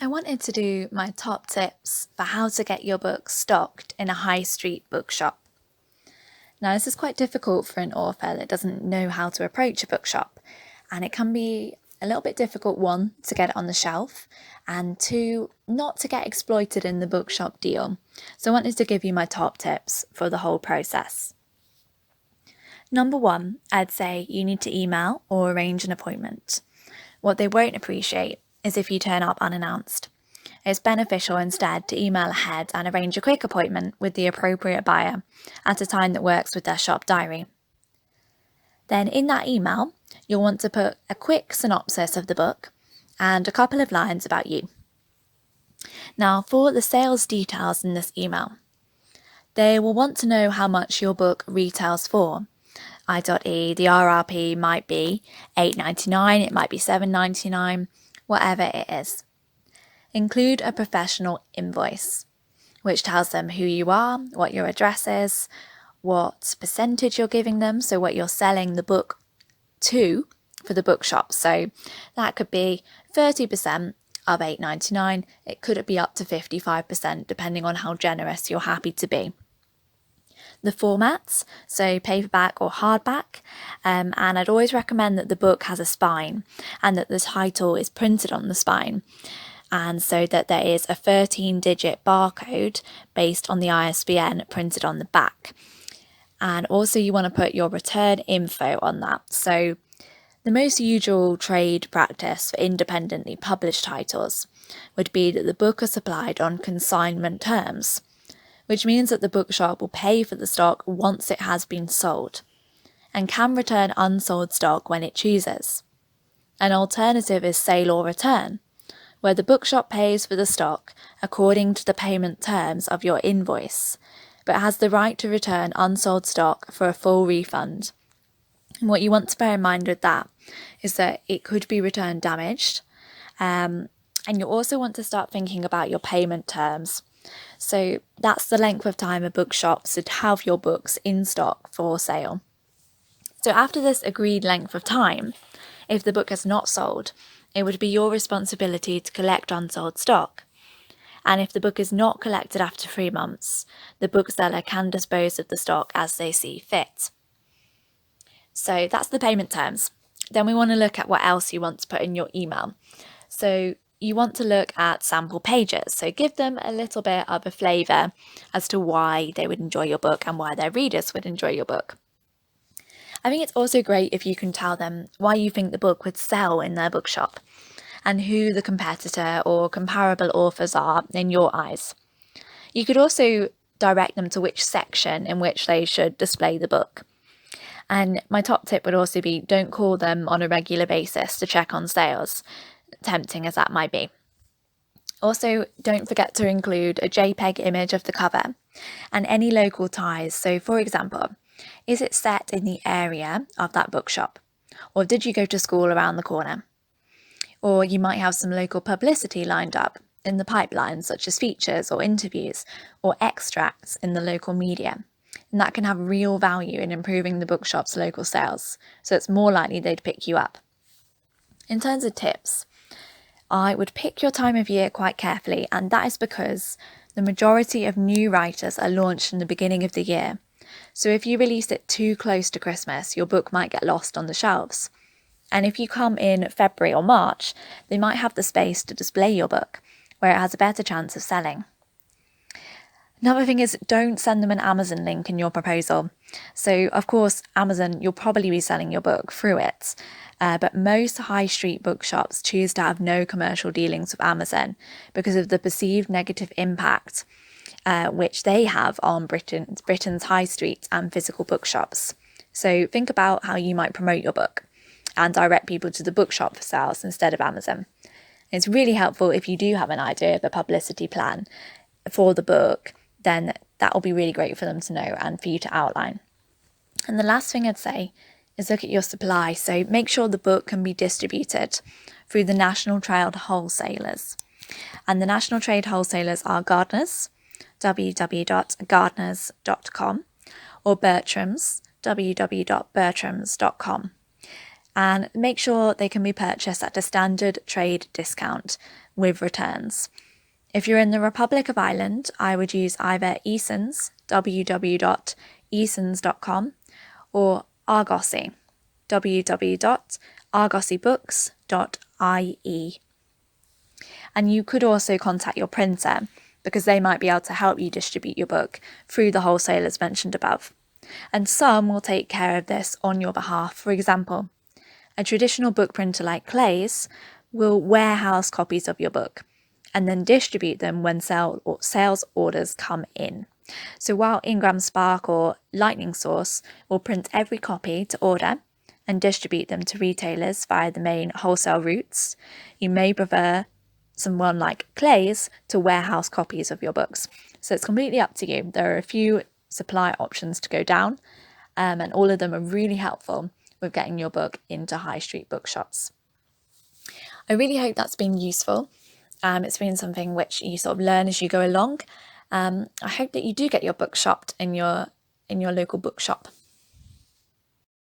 I wanted to do my top tips for how to get your book stocked in a high street bookshop. Now, this is quite difficult for an author that doesn't know how to approach a bookshop, and it can be a little bit difficult, one, to get it on the shelf, and two, not to get exploited in the bookshop deal. So I wanted to give you my top tips for the whole process. Number one, I'd say you need to email or arrange an appointment. What they won't appreciate is if you turn up unannounced. It's beneficial instead to email ahead and arrange a quick appointment with the appropriate buyer at a time that works with their shop diary. Then in that email, you'll want to put a quick synopsis of the book and a couple of lines about you. Now, for the sales details in this email, they will want to know how much your book retails for. I.e. the RRP might be $8.99, it might be $7.99, whatever it is. Include a professional invoice, which tells them who you are, what your address is, what percentage you're giving them, so what you're selling the book to for the bookshop. So that could be 30% of $8.99, it could be up to 55% depending on how generous you're happy to be. The formats, so paperback or hardback, and I'd always recommend that the book has a spine and that the title is printed on the spine, and so that there is a 13-digit barcode based on the ISBN printed on the back. And also you want to put your return info on that. So the most usual trade practice for independently published titles would be that the book is supplied on consignment terms, which means that the bookshop will pay for the stock once it has been sold, and can return unsold stock when it chooses. An alternative is sale or return, where the bookshop pays for the stock according to the payment terms of your invoice, but has the right to return unsold stock for a full refund. And what you want to bear in mind with that is that it could be return damaged, and you also want to start thinking about your payment terms. So that's the length of time a bookshop should have your books in stock for sale. So after this agreed length of time, if the book has not sold, it would be your responsibility to collect unsold stock. And if the book is not collected after 3 months, the bookseller can dispose of the stock as they see fit. So that's the payment terms. Then we want to look at what else you want to put in your email. So you want to look at sample pages. So give them a little bit of a flavour as to why they would enjoy your book and why their readers would enjoy your book. I think it's also great if you can tell them why you think the book would sell in their bookshop and who the competitor or comparable authors are in your eyes. You could also direct them to which section in which they should display the book. And my top tip would also be don't call them on a regular basis to check on sales, tempting as that might be. Also, don't forget to include a JPEG image of the cover and any local ties. So for example, is it set in the area of that bookshop? Or did you go to school around the corner? Or you might have some local publicity lined up in the pipeline, such as features or interviews or extracts in the local media. And that can have real value in improving the bookshop's local sales, so it's more likely they'd pick you up. In terms of tips, I would pick your time of year quite carefully, and that is because the majority of new writers are launched in the beginning of the year. So if you release it too close to Christmas, your book might get lost on the shelves. And if you come in February or March, they might have the space to display your book, where it has a better chance of selling. Another thing is don't send them an Amazon link in your proposal. So of course, Amazon, you'll probably be selling your book through it. But most high street bookshops choose to have no commercial dealings with Amazon because of the perceived negative impact which they have on Britain's high street and physical bookshops. So think about how you might promote your book and direct people to the bookshop for sales instead of Amazon. It's really helpful if you do have an idea of a publicity plan for the book, then that will be really great for them to know and for you to outline. And the last thing I'd say is look at your supply. So make sure the book can be distributed through the National Trade Wholesalers. And the National Trade Wholesalers are Gardners, www.gardners.com, or Bertram's, www.bertrams.com. and make sure they can be purchased at a standard trade discount with returns. If you're in the Republic of Ireland, I would use either Eason's, www.easons.com, or Argosy, www.argosybooks.ie. And you could also contact your printer because they might be able to help you distribute your book through the wholesalers mentioned above. And some will take care of this on your behalf. For example, a traditional book printer like Clay's will warehouse copies of your book and then distribute them when sales orders come in. So while Ingram Spark or Lightning Source will print every copy to order and distribute them to retailers via the main wholesale routes, you may prefer someone like Clay's to warehouse copies of your books. So it's completely up to you. There are a few supply options to go down, and all of them are really helpful with getting your book into high street bookshops. I really hope that's been useful. It's been something which you sort of learn as you go along. I hope that you do get your book shopped in your local bookshop.